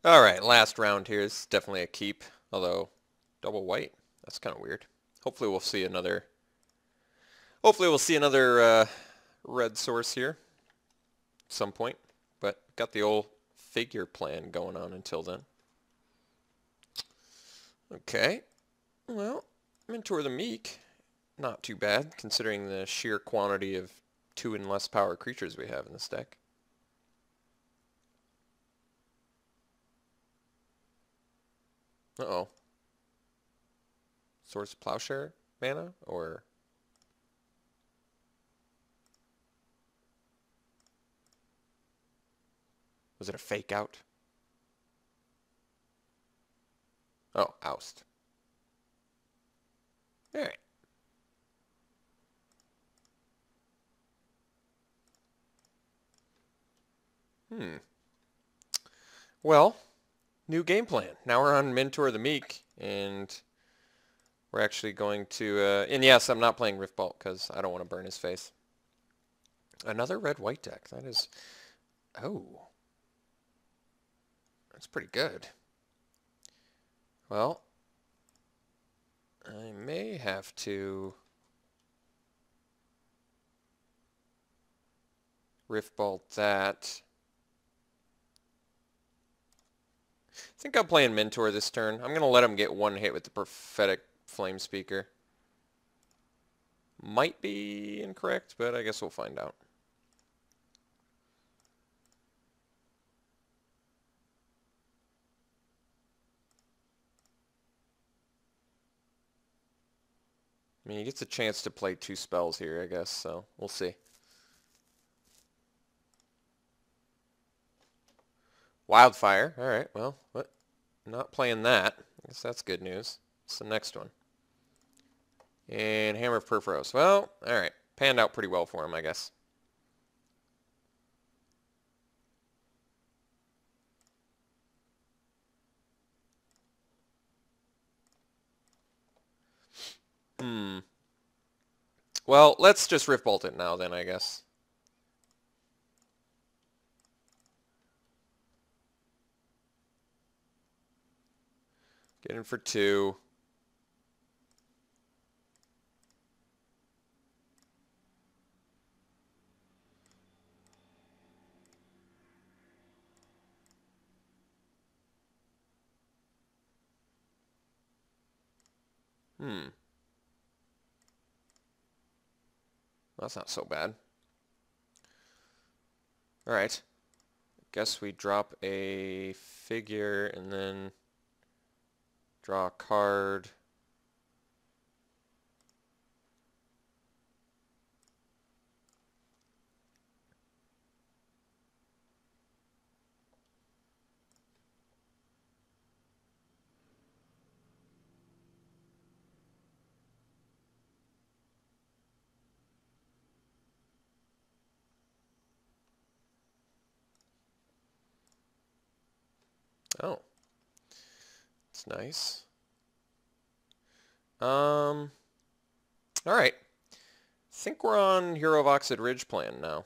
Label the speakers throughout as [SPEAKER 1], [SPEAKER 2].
[SPEAKER 1] Alright, last round here is definitely a keep, although double white, that's kind of weird. Hopefully we'll see another red source here at some point, but got the old figure plan going on until then. Okay, well, Mentor the Meek, not too bad considering the sheer quantity of 2 and less power creatures we have in this deck. Uh-oh. Source Plowshare mana, or... was it a fake out? Oh, oust. Alright. Well, new game plan. Now we're on Mentor the Meek, and we're actually going to... and yes, I'm not playing Rift Bolt because I don't want to burn his face. Another red-white deck. That is... oh. That's pretty good. Well, I may have to Rift Bolt that. I think I'm playing Mentor this turn. I'm going to let him get one hit with the Prophetic Flame Speaker. Might be incorrect, but I guess we'll find out. I mean, he gets a chance to play 2 spells here, I guess, so we'll see. Wildfire. Alright, well, what? Not playing that. I guess that's good news. What's the next one? And Hammer of Perforos. Well, alright. Panned out pretty well for him, I guess. Well, let's just Rift Bolt it now then, I guess. Get in for 2. That's not so bad. Alright. Guess we drop a figure and then draw a card. Oh. That's nice. Alright. I think we're on Hero of Oxid Ridge plan now.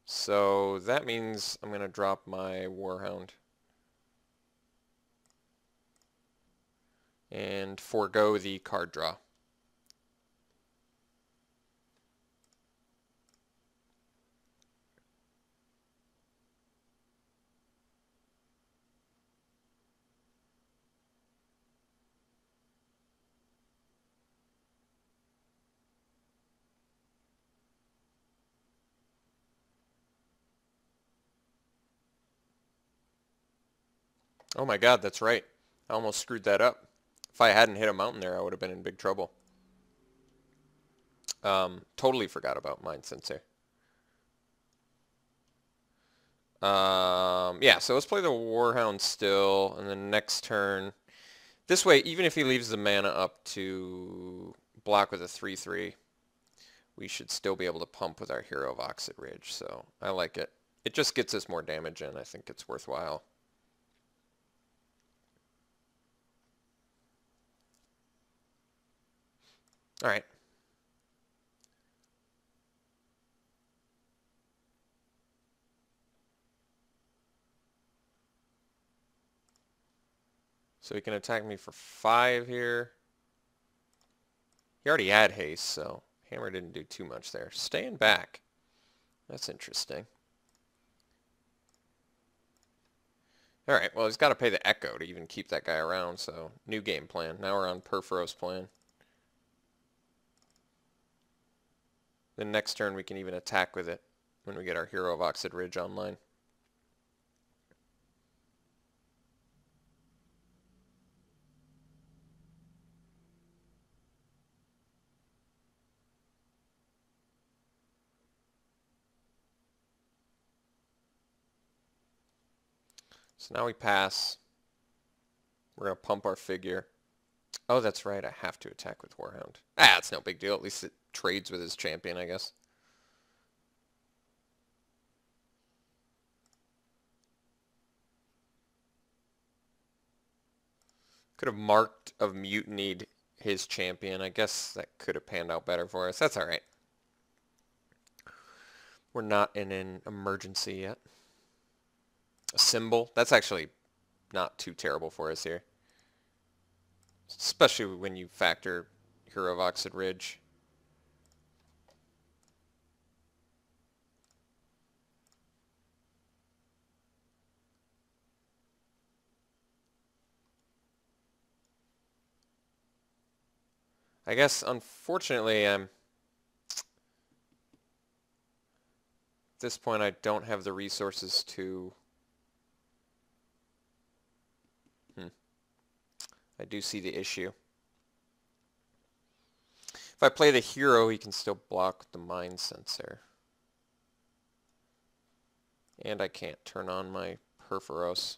[SPEAKER 1] So that means I'm going to drop my Warhound. And forego the card draw. Oh my god, that's right. I almost screwed that up. If I hadn't hit a mountain there, I would have been in big trouble. Totally forgot about Mind Sensor. Yeah, so let's play the Warhound still, and then next turn... This way, even if he leaves the mana up to block with a 3/3, we should still be able to pump with our Hero of Oxid Ridge, so I like it. It just gets us more damage in. I think it's worthwhile. Alright. So he can attack me for 5 here. He already had haste, so hammer didn't do too much there. Staying back. That's interesting. Alright, well he's got to pay the echo to even keep that guy around, so new game plan. Now we're on Perforos plan. Then next turn we can even attack with it when we get our Hero of Oxid Ridge online. So now we pass. We're going to pump our figure. Oh, that's right. I have to attack with Warhound. Ah, it's no big deal. At least it trades with his champion, I guess. Could have marked of mutinied his champion. I guess that could have panned out better for us. That's all right. We're not in an emergency yet. A symbol. That's actually not too terrible for us here. Especially when you factor Hero of Oxid Ridge. I guess, unfortunately, at this point I don't have the resources to... I do see the issue. If I play the hero, he can still block the Mind Sensor. And I can't turn on my Perforos.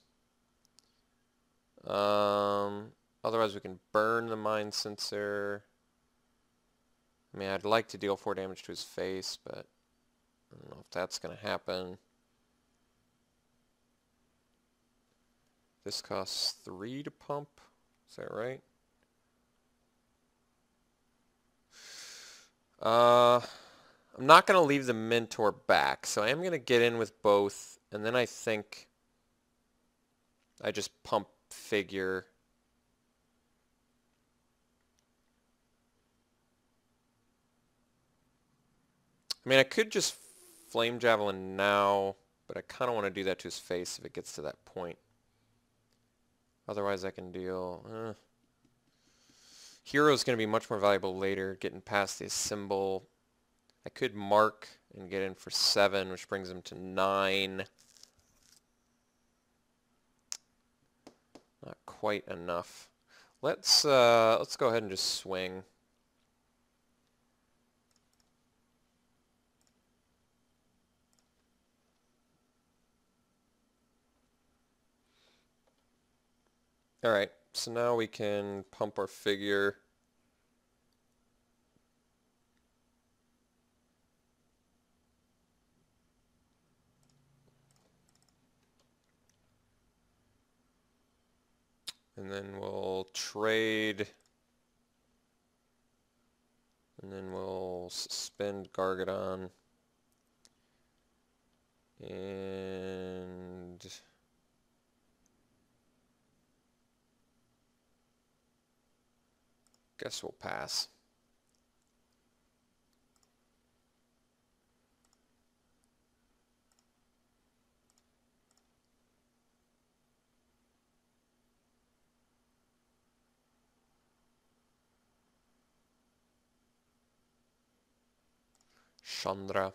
[SPEAKER 1] Otherwise we can burn the Mind Sensor. I mean, I'd like to deal 4 damage to his face, but I don't know if that's going to happen. This costs 3 to pump. Is that right? I'm not going to leave the Mentor back, so I am going to get in with both, and then I think I just pump figure. I mean, I could just Flame Javelin now, but I kind of want to do that to his face if it gets to that point. Otherwise I can deal... Hero's going to be much more valuable later, getting past his symbol. I could mark and get in for 7, which brings him to 9. Not quite enough. Let's go ahead and just swing. Alright, so now we can pump our figure. And then we'll trade. And then we'll suspend Gargadon. And... guess we'll pass. Chandra.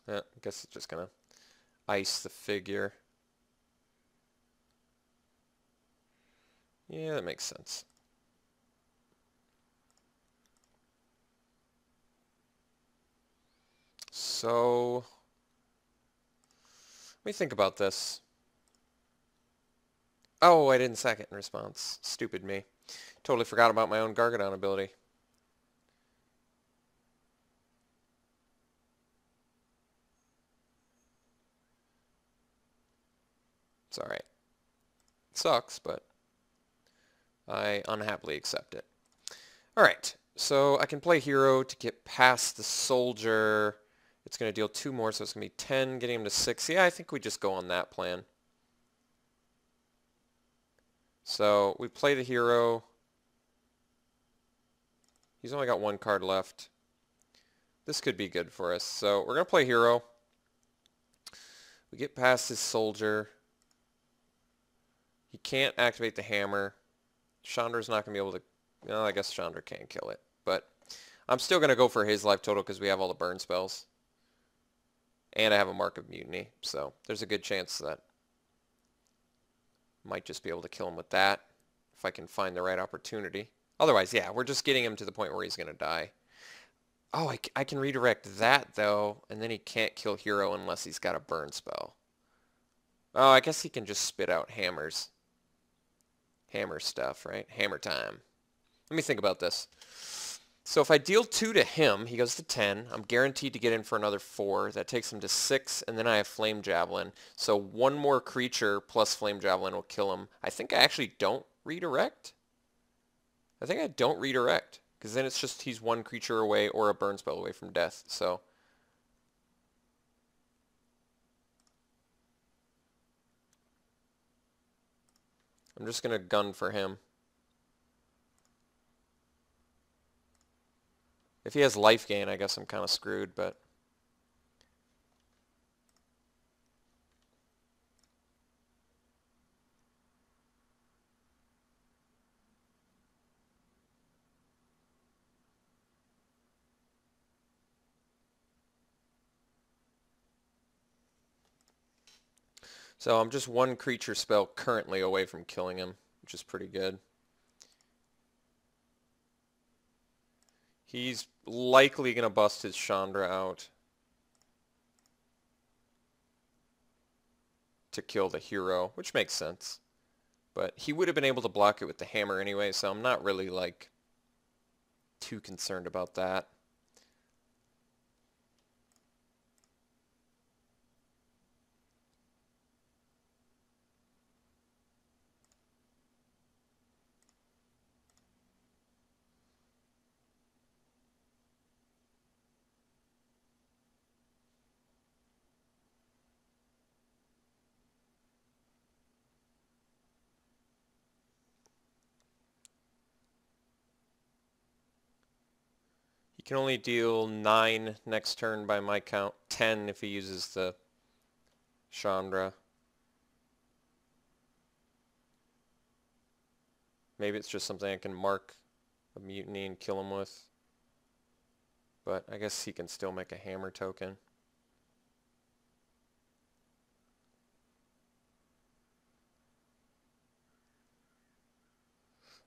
[SPEAKER 1] Yeah, I guess it's just gonna ice the figure. Yeah, that makes sense. So, let me think about this. Oh, I didn't sack it in response. Stupid me. Totally forgot about my own Gargadon ability. It's alright. It sucks, but I unhappily accept it. Alright, so I can play hero to get past the soldier. It's going to deal 2 more, so it's going to be 10, getting him to 6. Yeah, I think we just go on that plan. So we play the hero. He's only got one card left. This could be good for us. So we're going to play hero. We get past his soldier. He can't activate the hammer. Chandra's not going to be able to... No, I guess Chandra can kill it. But I'm still going to go for his life total because we have all the burn spells. And I have a Mark of Mutiny. So there's a good chance that I might just be able to kill him with that if I can find the right opportunity. Otherwise, yeah, we're just getting him to the point where he's going to die. Oh, I can redirect that, though, and then he can't kill hero unless he's got a burn spell. Oh, I guess he can just spit out hammers. Hammer stuff, right? Hammer time. Let me think about this. So if I deal 2 to him, he goes to 10. I'm guaranteed to get in for another 4. That takes him to 6, and then I have Flame Javelin. So one more creature plus Flame Javelin will kill him. I think I actually don't redirect. I think I don't redirect, because then it's just he's one creature away or a burn spell away from death. So I'm just going to gun for him. If he has life gain, I guess I'm kind of screwed, but... So I'm just one creature spell currently away from killing him, which is pretty good. He's likely going to bust his Chandra out to kill the hero, which makes sense. But he would have been able to block it with the hammer anyway, so I'm not really, like, too concerned about that. He can only deal 9 next turn by my count, 10 if he uses the Chandra. Maybe it's just something I can mark a mutiny and kill him with. But I guess he can still make a hammer token.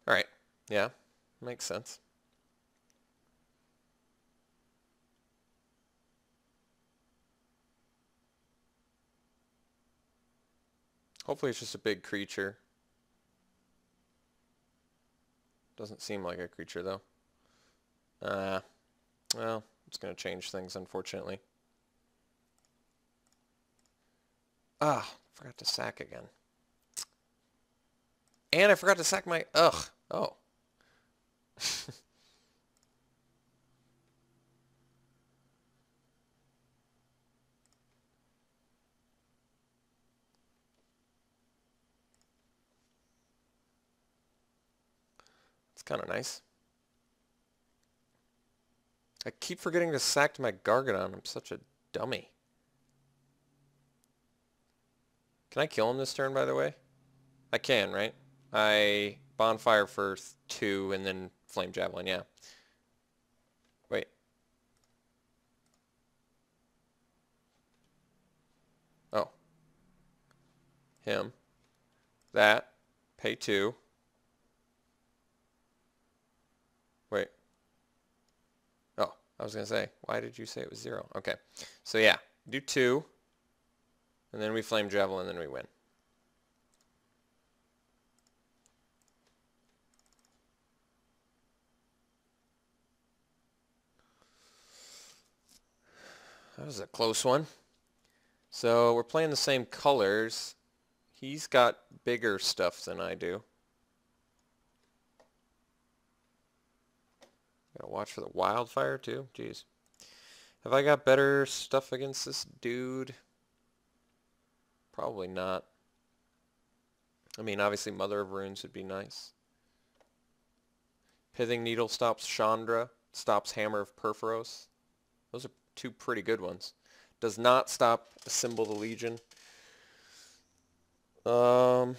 [SPEAKER 1] Alright, yeah, makes sense. Hopefully it's just a big creature. Doesn't seem like a creature though. Well, it's going to change things unfortunately. Ah, forgot to sack again. And I forgot to sack my... Ugh. Oh. It's kind of nice. I keep forgetting to sack my Gargadon. I'm such a dummy. Can I kill him this turn, by the way? I can, right? I Bonfire for 2 and then Flame Javelin, yeah. Wait. Oh. Him. That. Pay 2. Wait. Oh, I was going to say, why did you say it was 0? Okay. So yeah, do 2. And then we Flame Javelin, and then we win. That was a close one. So we're playing the same colors. He's got bigger stuff than I do. Gotta watch for the wildfire too. Jeez. Have I got better stuff against this dude? Probably not. I mean, obviously Mother of Runes would be nice. Pithing Needle stops Chandra, stops Hammer of Perforos. Those are two pretty good ones. Does not stop a Symbol of the Legion. Do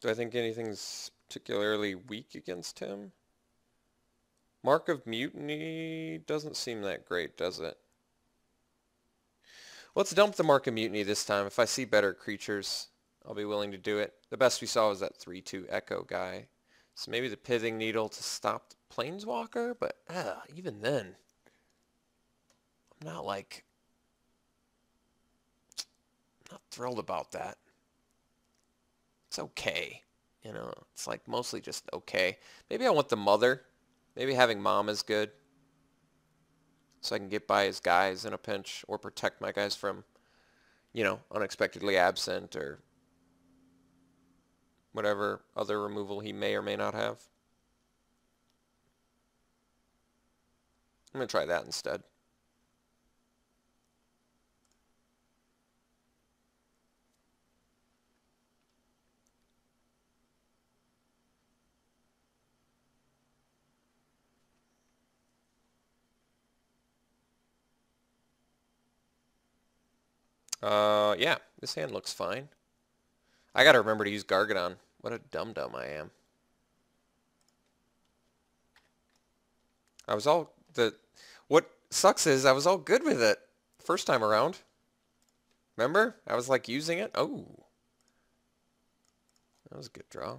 [SPEAKER 1] I think anything's particularly weak against him? Mark of Mutiny doesn't seem that great, does it? Let's dump the Mark of Mutiny this time. If I see better creatures, I'll be willing to do it. The best we saw was that 3/2 Echo guy. So maybe the Pithing Needle to stop the Planeswalker, but even then, I'm not thrilled about that. It's okay. You know, it's like mostly just okay. Maybe I want the Mother. Maybe having Mom is good. So I can get by his guys in a pinch or protect my guys from, you know, unexpectedly absent or whatever other removal he may or may not have. I'm going to try that instead. Yeah, this hand looks fine. I gotta remember to use Gargadon. What a dum-dum I am. What sucks is I was all good with it first time around. Remember? I was like using it. Oh. That was a good draw.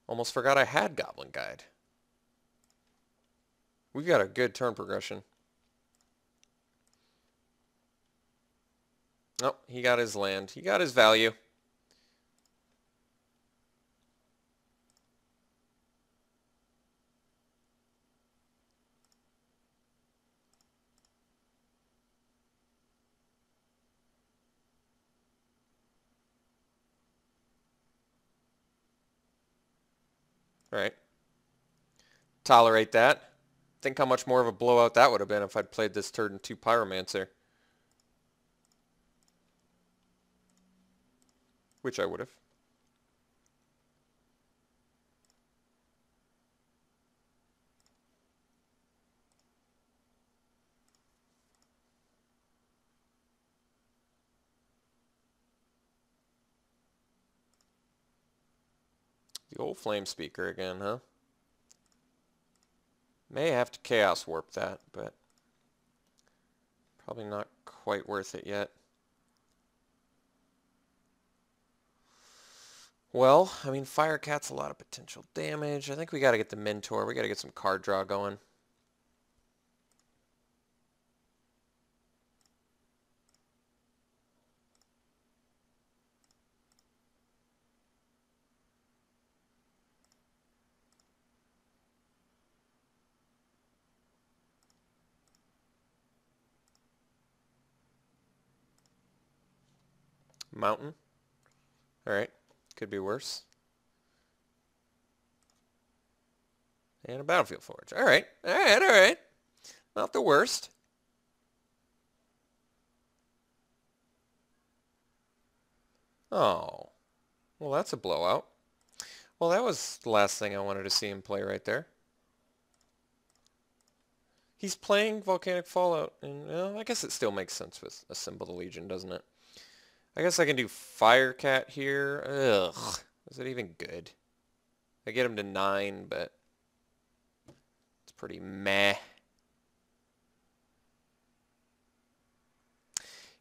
[SPEAKER 1] Almost forgot I had Goblin Guide. We've got a good turn progression. Oh, he got his land. He got his value. All right. Tolerate that. Think how much more of a blowout that would have been if I'd played this turn 2 Pyromancer. Which I would have. The old Flame Speaker again, huh? May have to Chaos Warp that, but probably not quite worth it yet. Well, I mean, Firecat's a lot of potential damage. I think we got to get the Mentor. We got to get some card draw going. Mountain. All right. Could be worse. And a Battlefield Forge. All right. All right. All right. Not the worst. Oh. Well, that's a blowout. Well, that was the last thing I wanted to see him play right there. He's playing Volcanic Fallout, and I guess it still makes sense with a Symbol of the Legion, doesn't it? I guess I can do Firecat here. Ugh. Is it even good? I get him to 9, but it's pretty meh.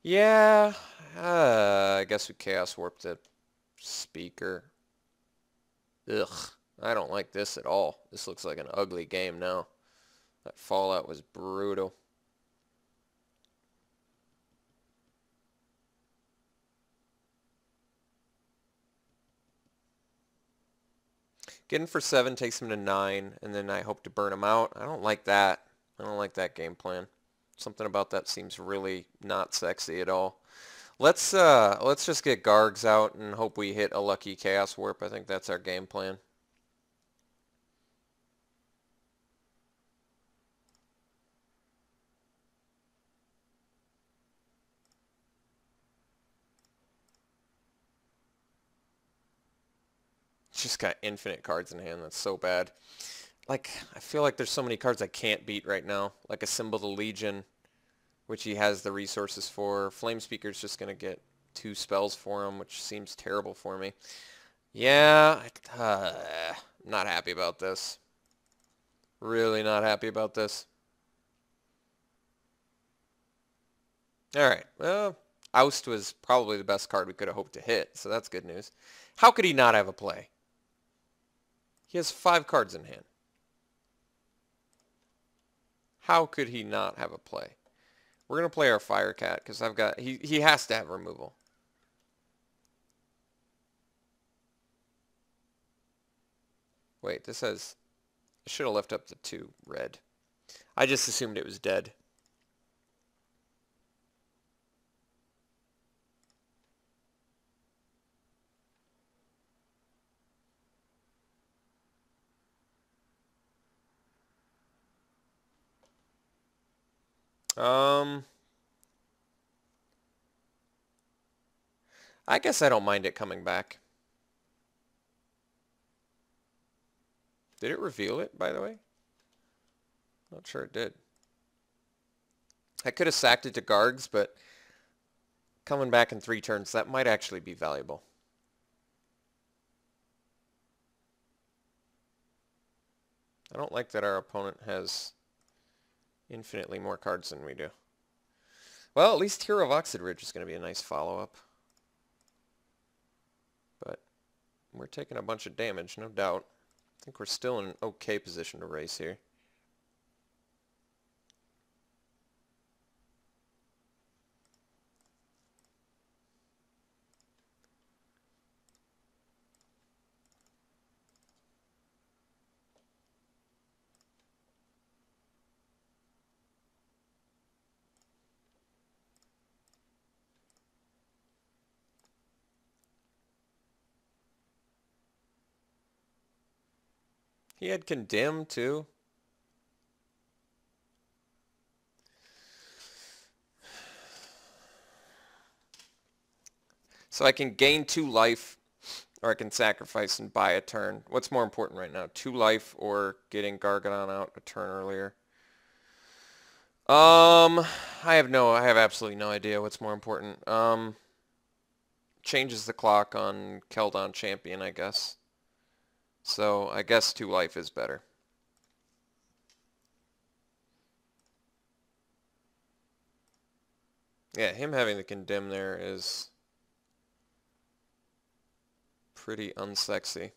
[SPEAKER 1] Yeah, I guess we Chaos Warped the Speaker. Ugh, I don't like this at all. This looks like an ugly game now. That Fallout was brutal. Getting for 7 takes him to 9, and then I hope to burn him out. I don't like that. I don't like that game plan. Something about that seems really not sexy at all. Let's just get Gargs out and hope we hit a lucky Chaos Warp. I think that's our game plan. just got infinite cards in hand. That's so bad. Like, I feel like there's so many cards I can't beat right now. Like a Symbol of the Legion, which he has the resources for. Flame Speaker's just going to get 2 spells for him, which seems terrible for me. Yeah, not happy about this. Really not happy about this. Alright, well, Oust was probably the best card we could have hoped to hit, so that's good news. How could he not have a play? He has 5 cards in hand. How could he not have a play? We're going to play our Fire Cat, because he has to have removal. Wait, this has... I should have left up the 2 red. I just assumed it was dead. I guess I don't mind it coming back. Did it reveal it, by the way? Not sure it did. I could have sacked it to Gargs, but coming back in 3 turns, that might actually be valuable. I don't like that our opponent has infinitely more cards than we do. Well, at least Hero of Oxid Ridge is going to be a nice follow-up. But we're taking a bunch of damage, no doubt. I think we're still in an okay position to race here. He had Condemn, too. So I can gain 2 life, or I can sacrifice and buy a turn. What's more important right now? 2 life or getting Gargadon out a turn earlier? I have absolutely no idea what's more important. Changes the clock on Keldon Champion, I guess. So I guess 2 life is better. Yeah, him having the Condemn there is pretty unsexy.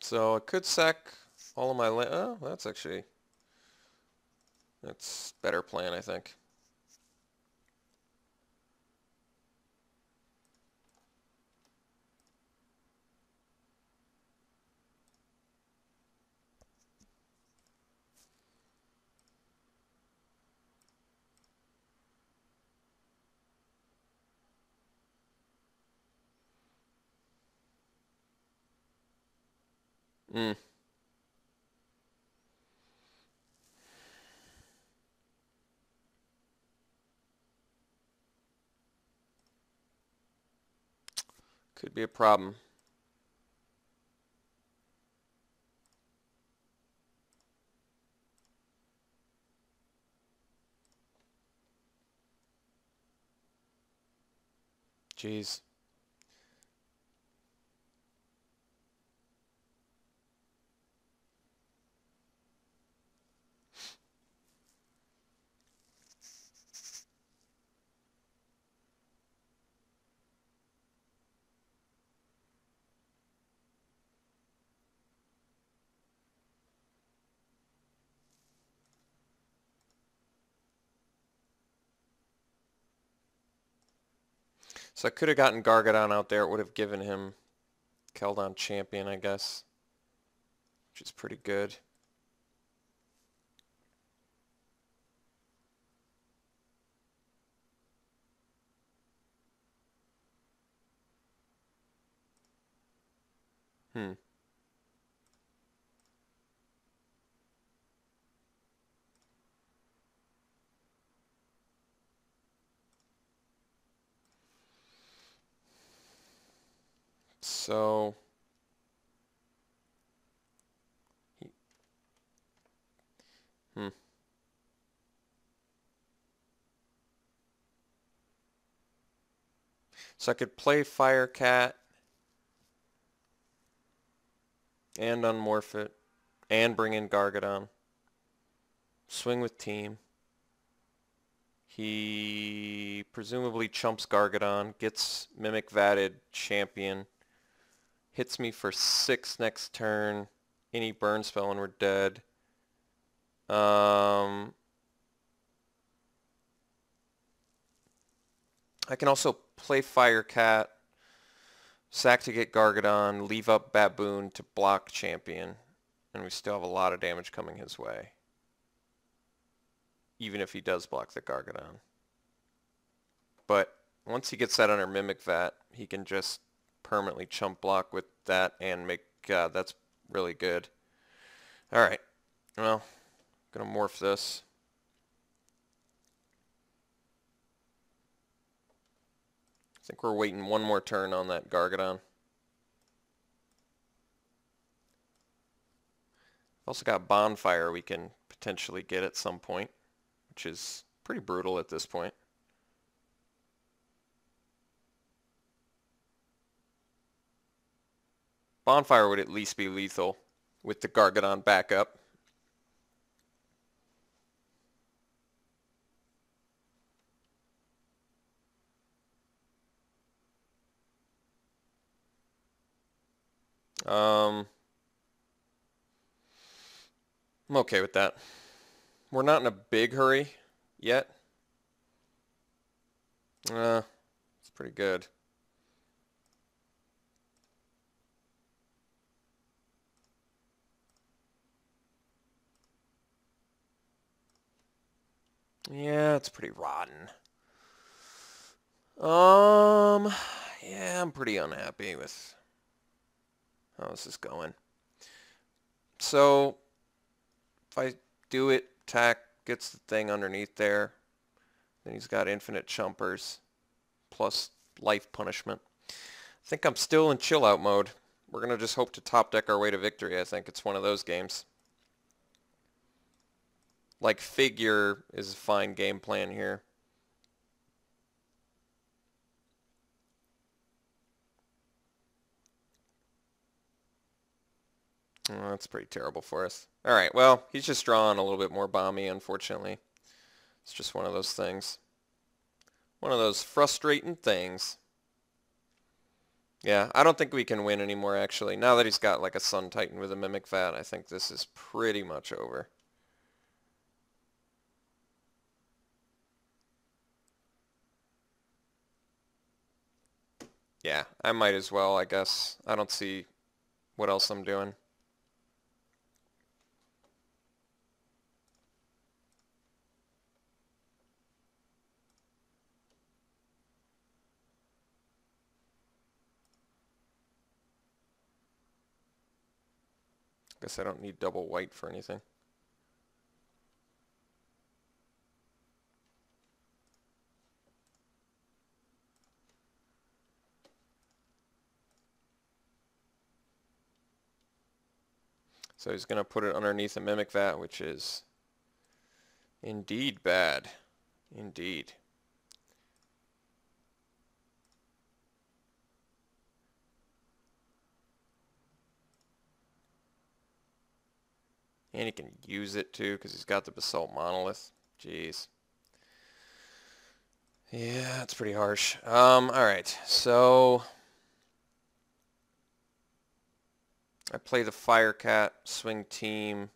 [SPEAKER 1] So I could sack all of my land. Oh, that's better plan, I think. Hmm. Could be a problem. Jeez. So I could have gotten Gargadon out there. It would have given him Keldon Champion, I guess, which is pretty good. Hmm. So... Hmm. So I could play Firecat and unmorph it and bring in Gargadon. Swing with team. He presumably chumps Gargadon, gets Mimic Vatted Champion, hits me for 6 next turn, any burn spell and we're dead. I can also play Firecat, sack to get Gargadon, leave up Baboon to block Champion, and we still have a lot of damage coming his way. Even if he does block the Gargadon. But once he gets that under Mimic Vat, he can just permanently chump block with that and make, that's really good. Alright, well, gonna morph this. I think we're waiting one more turn on that Gargadon. Also got Bonfire we can potentially get at some point, which is pretty brutal at this point. Bonfire would at least be lethal with the Gargadon backup. I'm okay with that. We're not in a big hurry yet. It's pretty good. Yeah, it's pretty rotten. Yeah, I'm pretty unhappy with how this is going. So, if I do it, attack gets the thing underneath there, then he's got infinite chumpers, plus life punishment. I think I'm still in chill out mode. We're going to just hope to top deck our way to victory. I think it's one of those games. Like Figure is a fine game plan here. Oh, that's pretty terrible for us. Alright, well, he's just drawing a little bit more bomby, unfortunately. It's just one of those things. One of those frustrating things. Yeah, I don't think we can win anymore, actually. Now that he's got like a Sun Titan with a Mimic Vat, I think this is pretty much over. Yeah, I might as well, I guess. I don't see what else I'm doing. Guess I don't need double white for anything. So he's going to put it underneath a Mimic Vat, which is indeed bad. Indeed. And he can use it too, because he's got the Basalt Monolith. Jeez. Yeah, that's pretty harsh. Alright, so I play the Firecat, swing team.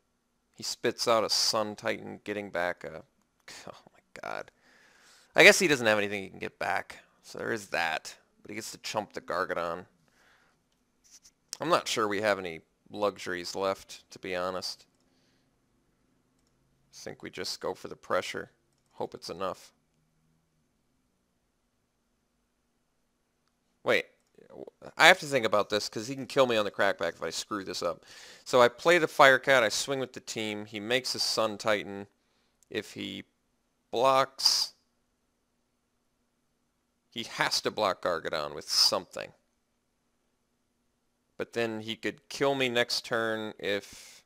[SPEAKER 1] He spits out a Sun Titan, getting back a... Oh my god. I guess he doesn't have anything he can get back, so there is that. But he gets to chump the Gargadon. I'm not sure we have any luxuries left, to be honest. I think we just go for the pressure. Hope it's enough. Wait, I have to think about this because he can kill me on the crackback if I screw this up. So I play the Fire Cat, I swing with the team, he makes his Sun Titan. If he blocks, he has to block Gargadon with something. But then he could kill me next turn if...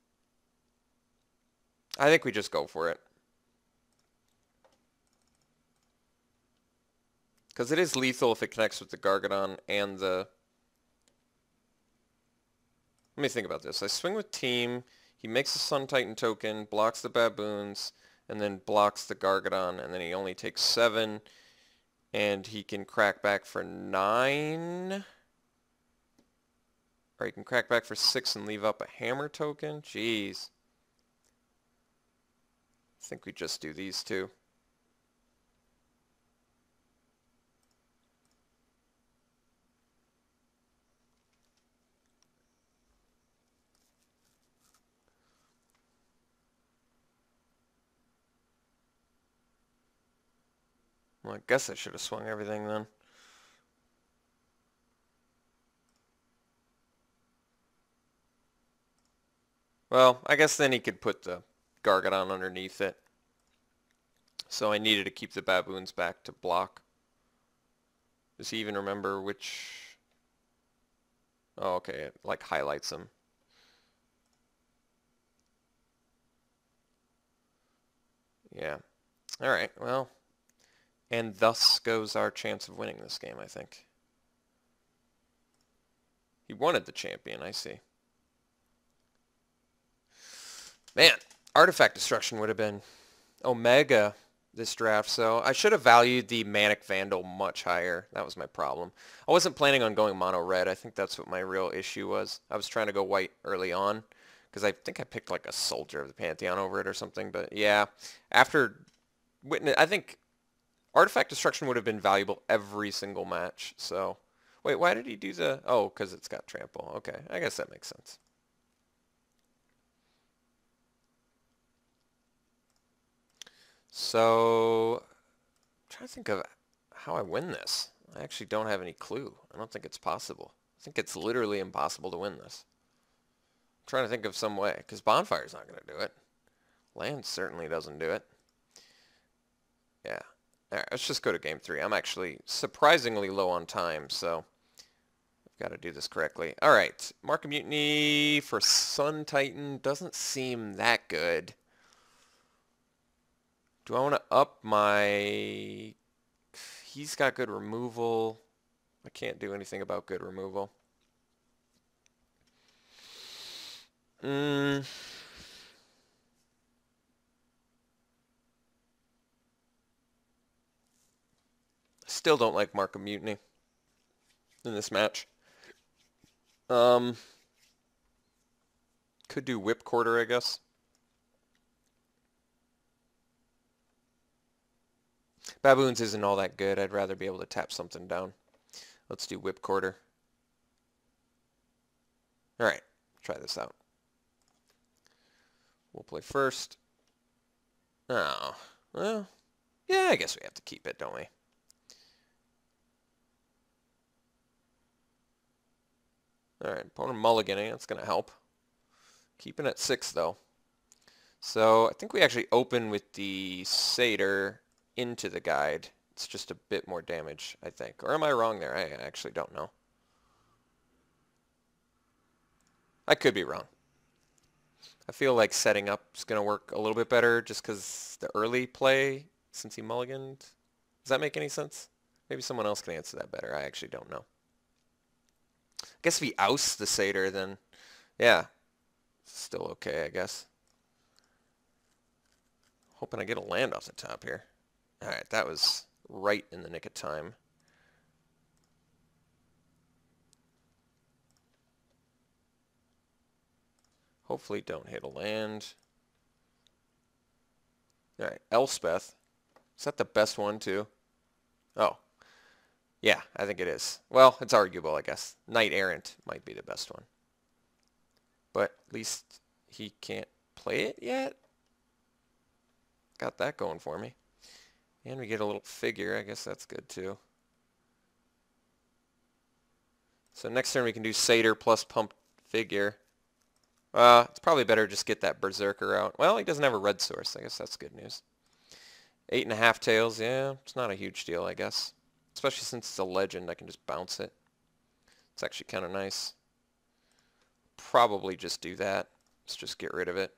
[SPEAKER 1] I think we just go for it. Because it is lethal if it connects with the Gargadon and the... Let me think about this. I swing with team, he makes a Sun Titan token, blocks the baboons, and then blocks the Gargadon, and then he only takes 7, and he can crack back for 9. Or he can crack back for 6 and leave up a hammer token. Jeez. I think we just do these two. Well, I guess I should have swung everything then. Well, I guess then he could put the Gargadon underneath it. So I needed to keep the baboons back to block. Does he even remember which... Oh, okay, it like highlights them. Yeah. Alright, well. And thus goes our chance of winning this game, I think. He wanted the champion, I see. Man, artifact destruction would have been Omega this draft, so I should have valued the Manic Vandal much higher. That was my problem. I wasn't planning on going mono red. I think that's what my real issue was. I was trying to go white early on because I think I picked like a Soldier of the Pantheon over it or something, but yeah, after witness, I think artifact destruction would have been valuable every single match. So wait, why did he do the... Oh, because it's got trample. Okay, I guess that makes sense. So, I'm trying to think of how I win this. I actually don't have any clue. I don't think it's possible. I think it's literally impossible to win this. I'm trying to think of some way, because Bonfire's not going to do it. Land certainly doesn't do it. Yeah. Alright, let's just go to game 3. I'm actually surprisingly low on time, so I've got to do this correctly. Alright, Mark of Mutiny for Sun Titan doesn't seem that good. Do I want to up my... He's got good removal. I can't do anything about good removal. Still don't like Mark of Mutiny in this match. Could do Whip Quarter, I guess. Baboons isn't all that good. I'd rather be able to tap something down. Let's do Whip Quarter. Alright, try this out. We'll play first. Oh, well, yeah, I guess we have to keep it, don't we? Alright, opponent mulliganing, that's going to help. Keeping at 6, though. So, I think we actually open with the Satyr into the guide. It's just a bit more damage, I think. Or am I wrong there? I actually don't know. I could be wrong. I feel like setting up is going to work a little bit better just because the early play, since he mulliganed. Does that make any sense? Maybe someone else can answer that better. I actually don't know. I guess if he ousts the Satyr, then, yeah, still okay, I guess. Hoping I get a land off the top here. Alright, that was right in the nick of time. Hopefully don't hit a land. Alright, Elspeth. Is that the best one, too? Oh. Yeah, I think it is. Well, it's arguable, I guess. Knight Errant might be the best one. But at least he can't play it yet? Got that going for me. And we get a little figure. I guess that's good, too. So next turn we can do Satyr plus pump figure. It's probably better just get that Berserker out. Well, he doesn't have a red source. I guess that's good news. 8.5 tails, yeah, it's not a huge deal, I guess. Especially since it's a legend, I can just bounce it. It's actually kind of nice. Probably just do that. Let's just get rid of it.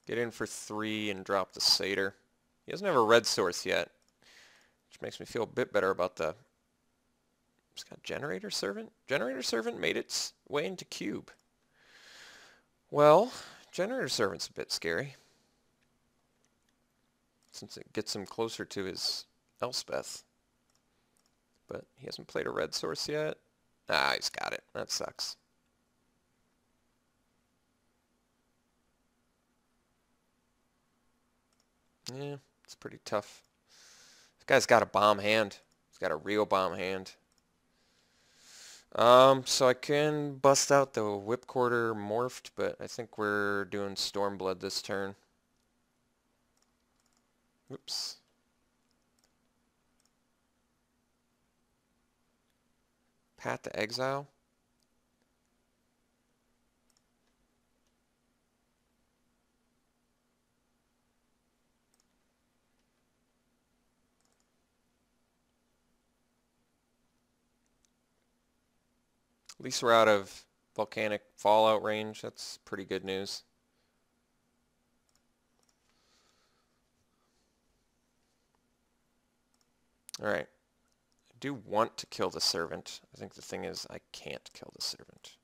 [SPEAKER 1] Get in for 3 and drop the Satyr. He doesn't have a red source yet, which makes me feel a bit better about the... He's got Generator Servant? Generator Servant made its way into cube. Well, Generator Servant's a bit scary, since it gets him closer to his Elspeth. But he hasn't played a red source yet. Ah, he's got it. That sucks. Yeah, it's pretty tough. This guy's got a bomb hand. He's got a real bomb hand. So I can bust out the Whipcorder morphed, but I think we're doing Stormblood this turn. Oops. Path to Exile. At least we're out of volcanic fallout range. That's pretty good news. Alright. I do want to kill the servant. I think the thing is I can't kill the servant.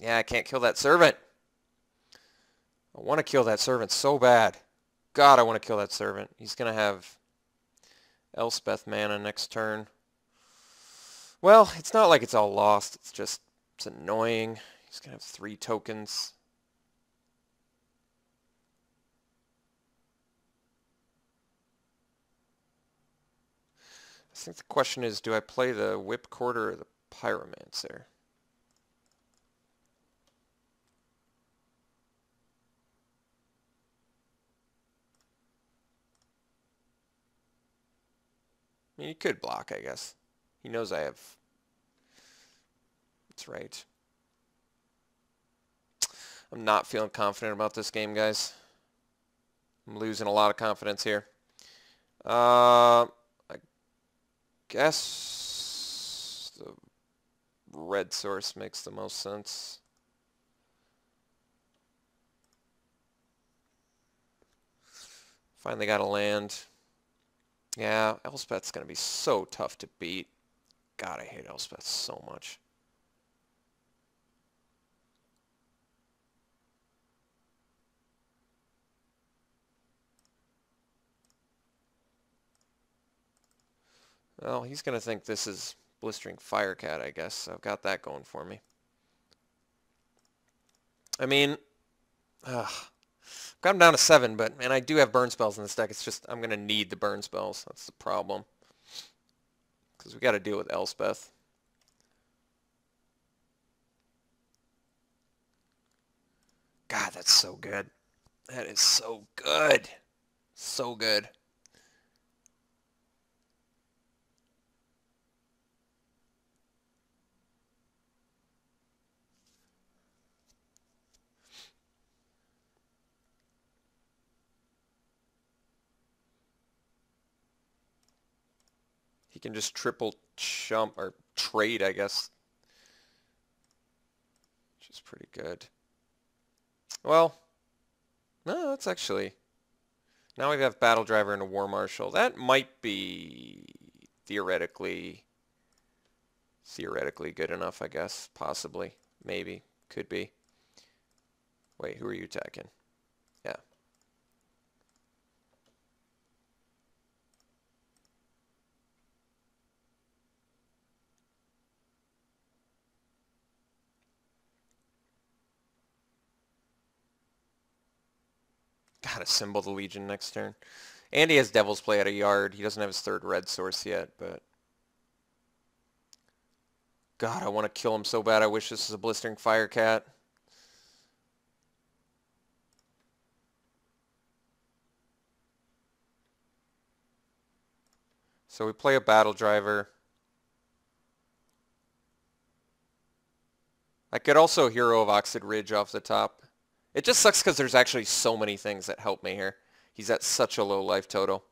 [SPEAKER 1] Yeah, I can't kill that servant. I want to kill that servant so bad. God, I want to kill that servant. He's going to have Elspeth mana next turn. Well, it's not like it's all lost. It's just, it's annoying. He's going to have 3 tokens. I think the question is, do I play the Whipcorder or the Pyromancer? I mean, he could block, I guess. He knows I have... That's right. I'm not feeling confident about this game, guys. I'm losing a lot of confidence here. I guess the red source makes the most sense. Finally got a land. Yeah, Elspeth's going to be so tough to beat. God, I hate Elspeth so much. Well, he's going to think this is Blistering Firecat, I guess. So I've got that going for me. I mean, got him down to 7, but man, I do have burn spells in this deck. It's just I'm going to need the burn spells. That's the problem. Because we got to deal with Elspeth. God, that's so good. That is so good. So good. He can just triple chump or trade, I guess. Which is pretty good. Well, no, that's actually... Now we have Battle Driver and a War Marshal. That might be theoretically good enough, I guess. Possibly. Maybe. Could be. Wait, who are you attacking? Yeah. Gotta symbol the Legion next turn. And he has Devil's Play at a yard. He doesn't have his third red source yet, but... God, I want to kill him so bad. I wish this was a Blistering Fire Cat. So we play a Battle Driver. I could also Hero of Oxid Ridge off the top. It just sucks because there's actually so many things that help me here. He's at such a low life total.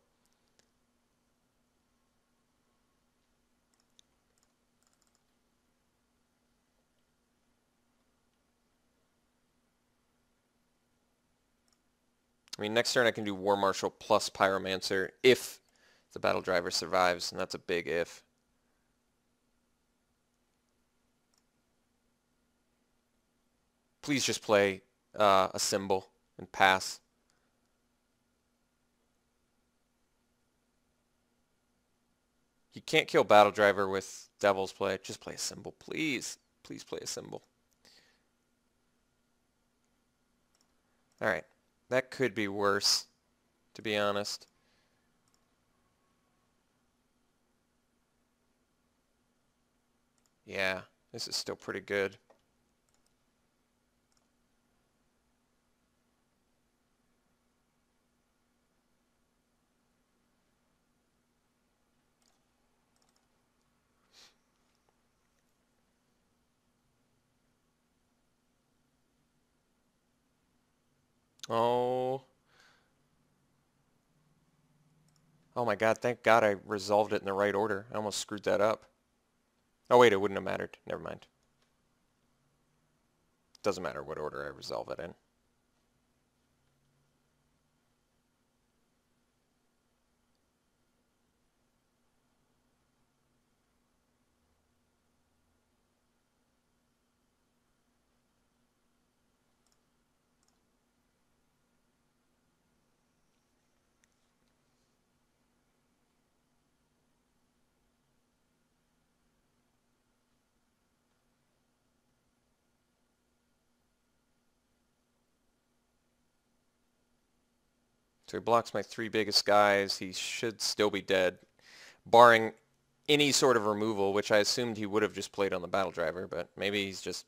[SPEAKER 1] I mean, next turn I can do War Marshal plus Pyromancer if the Battle Driver survives, and that's a big if. Please just play a symbol and pass. You can't kill Battle Driver with Devil's Play. Just play a symbol, please. Please play a symbol. Alright. That could be worse, to be honest. Yeah, this is still pretty good. Oh. Oh my god, thank god I resolved it in the right order. I almost screwed that up. Oh wait, it wouldn't have mattered. Never mind. Doesn't matter what order I resolve it in. So he blocks my three biggest guys. He should still be dead, barring any sort of removal, which I assumed he would have just played on the Battle Driver, but maybe he's just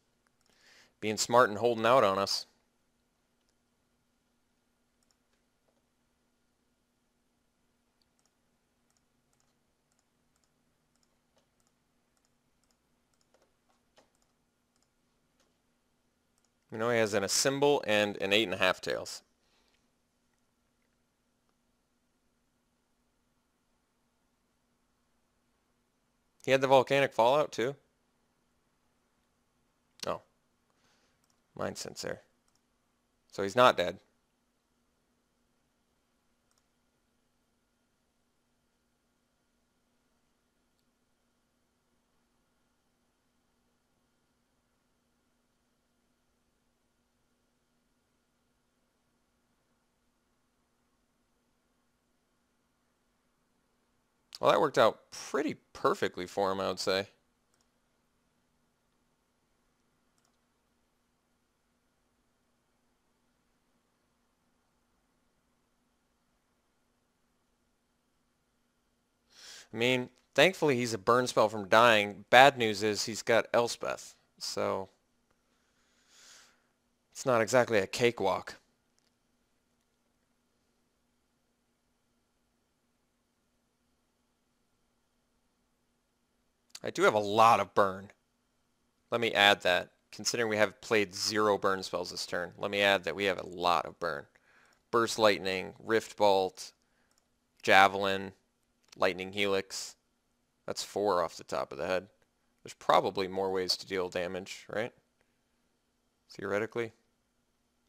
[SPEAKER 1] being smart and holding out on us. You know, he has a symbol and an 8.5 tails. He had the volcanic fallout too. Oh. Mind sensor. So he's not dead. Well, that worked out pretty perfectly for him, I would say. I mean, thankfully he's a burn spell from dying. Bad news is he's got Elspeth, so it's not exactly a cakewalk. I do have a lot of burn. Let me add that. Considering we have played 0 burn spells this turn, let me add that we have a lot of burn. Burst Lightning, Rift Bolt, Javelin, Lightning Helix. That's 4 off the top of the head. There's probably more ways to deal damage, right? Theoretically.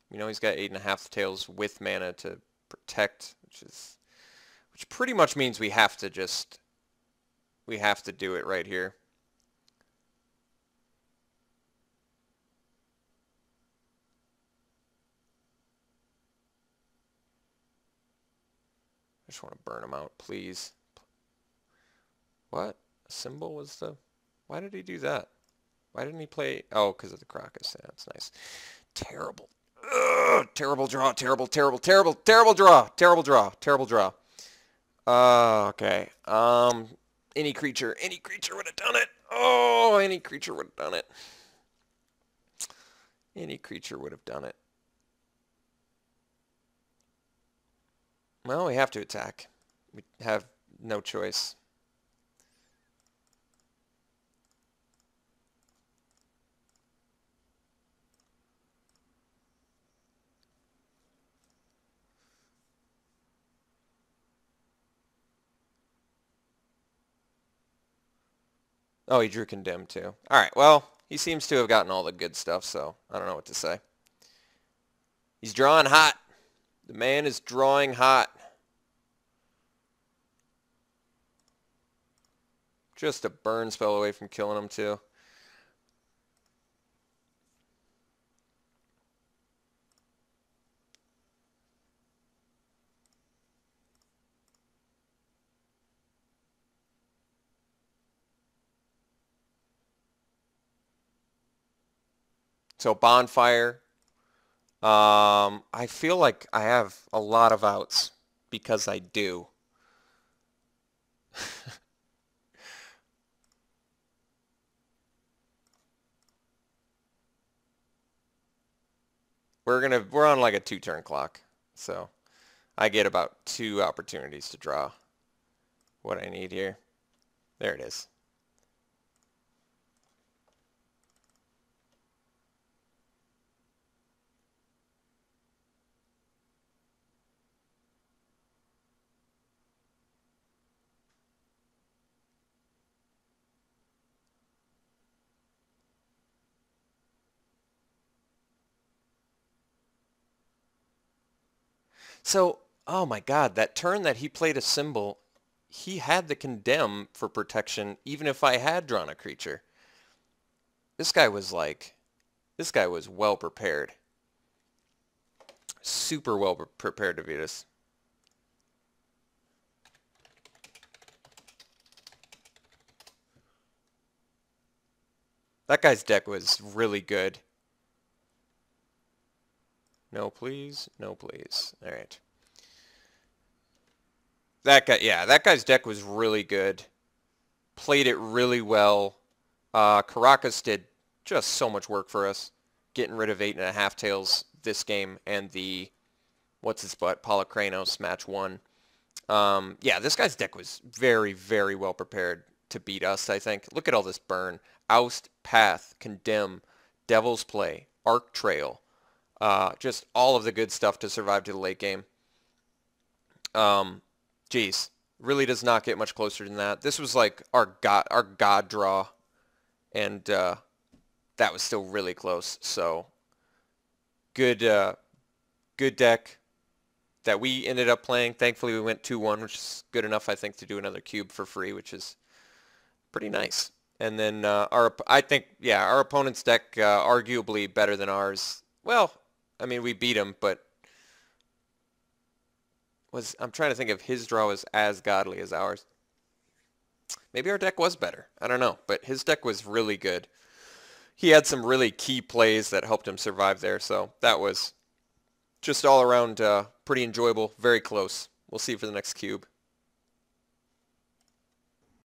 [SPEAKER 1] You know, he's got 8.5 tails with mana to protect, which pretty much means we have to do it right here. I just want to burn him out, please. What? A symbol was the... Why did he do that? Why didn't he play... Oh, because of the Crocus. Yeah, that's nice. Terrible. Ugh, terrible draw, terrible, terrible, terrible, terrible draw, terrible draw, terrible draw. Okay. Any creature would have done it. Oh, any creature would have done it. Any creature would have done it. Well, we have to attack. We have no choice. Oh, he drew Condemn too. All right, well, he seems to have gotten all the good stuff, so I don't know what to say. He's drawing hot. The man is drawing hot. Just a burn spell away from killing him too. So Bonfire. I feel like I have a lot of outs because I do. We're on like a 2-turn clock, so I get about 2 opportunities to draw what I need here. There it is. So, oh my God, that turn that he played a symbol, he had the Condemn for protection even if I had drawn a creature. This guy was well prepared. Super well prepared to beat us. That guy's deck was really good. No, please. No, please. All right. That guy, yeah, that guy's deck was really good. Played it really well. Caracas did just so much work for us, getting rid of 8.5 tails this game and the, what's his butt, Polycranos match 1. Yeah, this guy's deck was very, very well prepared to beat us, I think. Look at all this burn. Oust, Path, Condemn, Devil's Play, Arc Trail. Just all of the good stuff to survive to the late game. Geez, really does not get much closer than that. This was like our god draw, and that was still really close. So good deck that we ended up playing. Thankfully, we went 2-1, which is good enough, I think, to do another cube for free, which is pretty nice. And then I think, yeah, our opponent's deck arguably better than ours. Well, I mean, we beat him, but I'm trying to think if his draw was as godly as ours. Maybe our deck was better. I don't know, but his deck was really good. He had some really key plays that helped him survive there, so that was just all around pretty enjoyable, very close. We'll see you for the next cube.